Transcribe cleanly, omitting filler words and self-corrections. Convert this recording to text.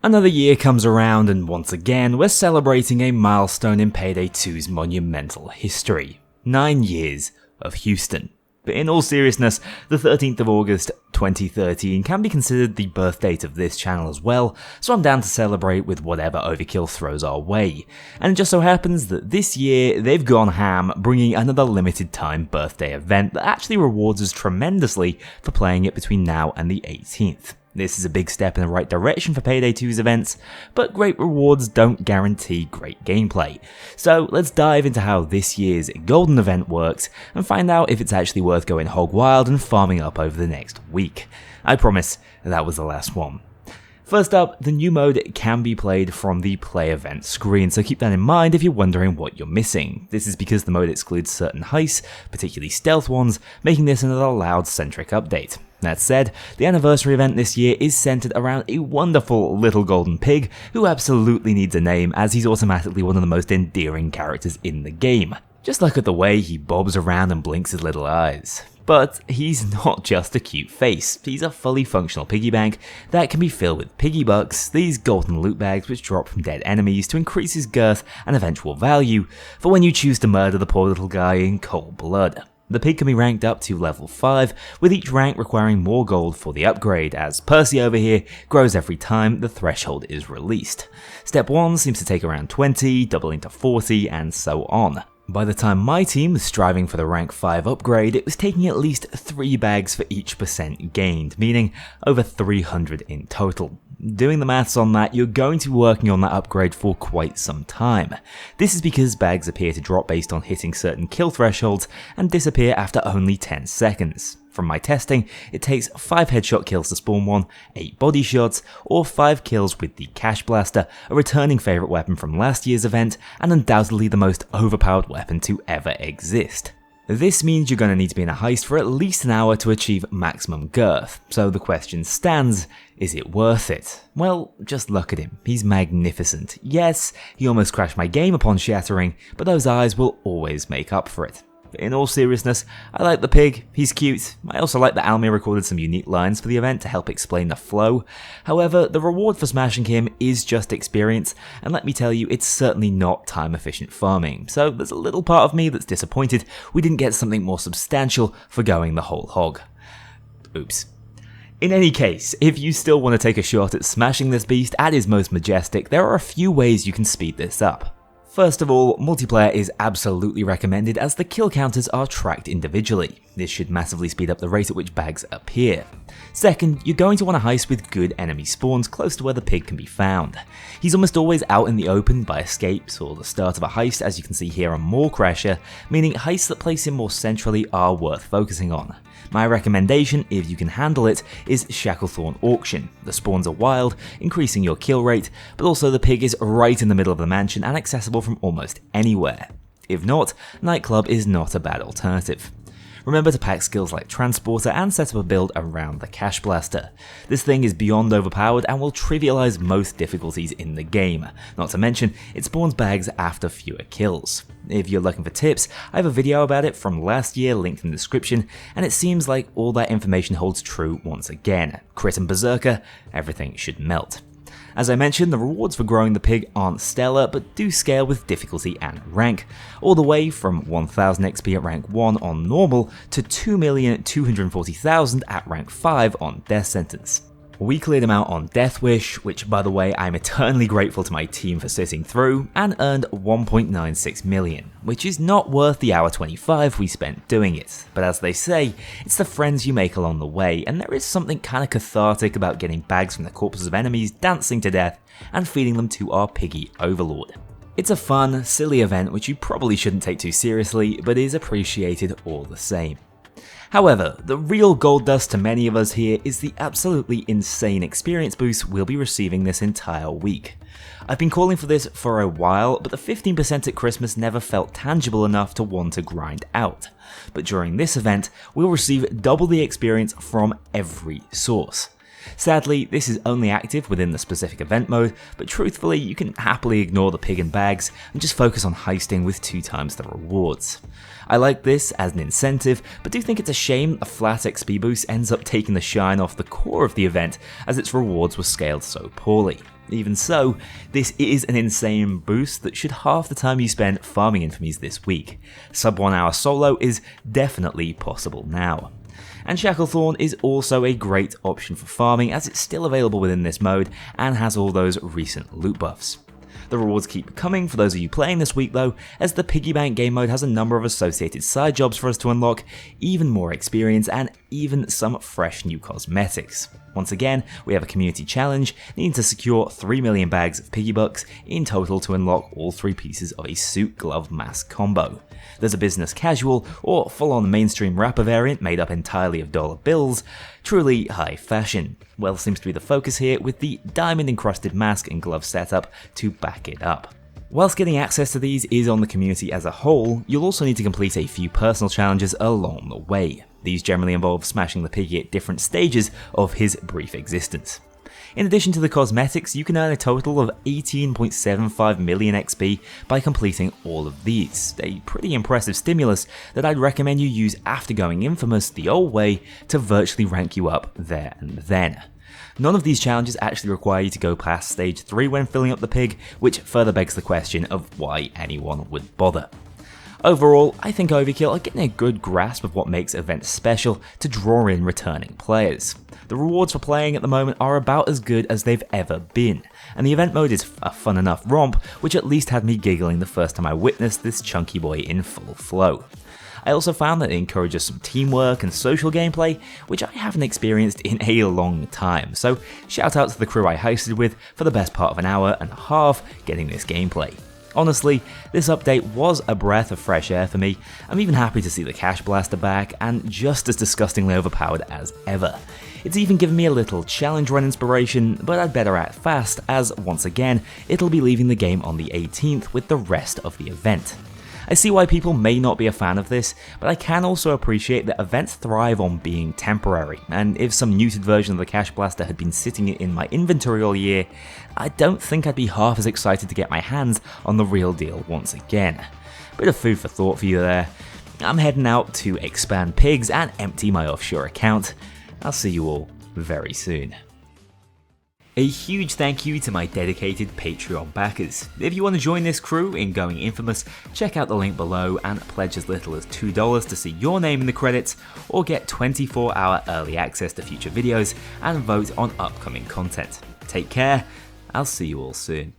Another year comes around and once again we're celebrating a milestone in Payday 2's monumental history. 9 years of Houston. But in all seriousness, the 13th of August 2013 can be considered the birth date of this channel as well, so I'm down to celebrate with whatever overkill throws our way. And it just so happens that this year they've gone ham, bringing another limited time birthday event that actually rewards us tremendously for playing it between now and the 18th. This is a big step in the right direction for Payday 2's events, but great rewards don't guarantee great gameplay. So let's dive into how this year's golden event works and find out if it's actually worth going hog wild and farming up over the next week. I promise that was the last one. First up, the new mode can be played from the play event screen, so keep that in mind if you're wondering what you're missing. This is because the mode excludes certain heists, particularly stealth ones, making this another loud-centric update. That said, the anniversary event this year is centered around a wonderful little golden pig who absolutely needs a name, as he's automatically one of the most endearing characters in the game. Just look at the way he bobs around and blinks his little eyes. But he's not just a cute face, he's a fully functional piggy bank that can be filled with piggy bucks, these golden loot bags which drop from dead enemies to increase his girth and eventual value for when you choose to murder the poor little guy in cold blood. The pig can be ranked up to level 5, with each rank requiring more gold for the upgrade, as Percy over here grows every time the threshold is released. Step 1 seems to take around 20, doubling to 40, and so on. By the time my team was striving for the rank 5 upgrade, it was taking at least 3 bags for each percent gained, meaning over 300 in total. Doing the maths on that, you're going to be working on that upgrade for quite some time. This is because bags appear to drop based on hitting certain kill thresholds and disappear after only 10 seconds. From my testing, it takes 5 headshot kills to spawn one, 8 body shots, or 5 kills with the Cash Blaster, a returning favourite weapon from last year's event, and undoubtedly the most overpowered weapon to ever exist. This means you're going to need to be in a heist for at least an hour to achieve maximum girth, so the question stands, is it worth it? Well, just look at him, he's magnificent. Yes, he almost crashed my game upon shattering, but those eyes will always make up for it. In all seriousness, I like the pig, he's cute. I also like that Almir recorded some unique lines for the event to help explain the flow. However, the reward for smashing him is just experience, and let me tell you, it's certainly not time efficient farming, so there's a little part of me that's disappointed we didn't get something more substantial for going the whole hog. Oops. In any case, if you still want to take a shot at smashing this beast at his most majestic, there are a few ways you can speed this up. First of all, multiplayer is absolutely recommended as the kill counters are tracked individually. This should massively speed up the rate at which bags appear. Second, you're going to want to heist with good enemy spawns close to where the pig can be found. He's almost always out in the open by escapes or the start of a heist, as you can see here on More Crasher, meaning heists that place him more centrally are worth focusing on. My recommendation, if you can handle it, is Shacklethorn Auction. The spawns are wild, increasing your kill rate, but also the pig is right in the middle of the mansion and accessible from almost anywhere. If not, Nightclub is not a bad alternative. Remember to pack skills like Transporter and set up a build around the Cash Blaster. This thing is beyond overpowered and will trivialize most difficulties in the game, not to mention it spawns bags after fewer kills. If you're looking for tips, I have a video about it from last year linked in the description, and it seems like all that information holds true once again. Crit and Berserker, everything should melt. As I mentioned, the rewards for growing the pig aren't stellar, but do scale with difficulty and rank, all the way from 1000 XP at rank 1 on normal to 2,240,000 at rank 5 on Death Sentence. We cleared him out on Death Wish, which by the way I'm eternally grateful to my team for sitting through, and earned 1.96 million, which is not worth the hour 25 we spent doing it. But as they say, it's the friends you make along the way, and there is something kinda cathartic about getting bags from the corpses of enemies dancing to death and feeding them to our piggy overlord. It's a fun, silly event which you probably shouldn't take too seriously, but is appreciated all the same. However, the real gold dust to many of us here is the absolutely insane experience boost we'll be receiving this entire week. I've been calling for this for a while, but the 15% at Christmas never felt tangible enough to want to grind out. But during this event, we'll receive double the experience from every source. Sadly, this is only active within the specific event mode, but truthfully, you can happily ignore the pig and bags and just focus on heisting with 2 times the rewards. I like this as an incentive, but do think it's a shame a flat XP boost ends up taking the shine off the core of the event as its rewards were scaled so poorly. Even so, this is an insane boost that should halve the time you spend farming infamies this week. Sub 1 hour solo is definitely possible now. And Shacklethorn is also a great option for farming as it's still available within this mode and has all those recent loot buffs. The rewards keep coming for those of you playing this week though, as the Piggy Bank game mode has a number of associated side jobs for us to unlock, even more experience and even some fresh new cosmetics. Once again, we have a community challenge, needing to secure 3 million bags of Piggy Bucks in total to unlock all 3 pieces of a suit glove mask combo. There's a business casual or full-on mainstream rapper variant made up entirely of dollar bills, truly high fashion. Well seems to be the focus here with the diamond encrusted mask and glove setup to back it up. Whilst getting access to these is on the community as a whole, you'll also need to complete a few personal challenges along the way. These generally involve smashing the piggy at different stages of his brief existence. In addition to the cosmetics, you can earn a total of 18.75 million XP by completing all of these, a pretty impressive stimulus that I'd recommend you use after going infamous the old way to virtually rank you up there and then. None of these challenges actually require you to go past stage 3 when filling up the pig, which further begs the question of why anyone would bother. Overall, I think Overkill are getting a good grasp of what makes events special to draw in returning players. The rewards for playing at the moment are about as good as they've ever been, and the event mode is a fun enough romp which at least had me giggling the first time I witnessed this chunky boy in full flow. I also found that it encourages some teamwork and social gameplay, which I haven't experienced in a long time, so shout out to the crew I hosted with for the best part of an hour and a half getting this gameplay. Honestly, this update was a breath of fresh air for me. I'm even happy to see the Cash Blaster back and just as disgustingly overpowered as ever. It's even given me a little challenge run inspiration, but I'd better act fast as, once again, it'll be leaving the game on the 18th with the rest of the event. I see why people may not be a fan of this, but I can also appreciate that events thrive on being temporary, and if some neutered version of the Cash Blaster had been sitting in my inventory all year, I don't think I'd be half as excited to get my hands on the real deal once again. Bit of food for thought for you there. I'm heading out to expand pigs and empty my offshore account. I'll see you all very soon. A huge thank you to my dedicated Patreon backers. If you want to join this crew in going infamous, check out the link below and pledge as little as $2 to see your name in the credits, or get 24-hour early access to future videos and vote on upcoming content. Take care, I'll see you all soon.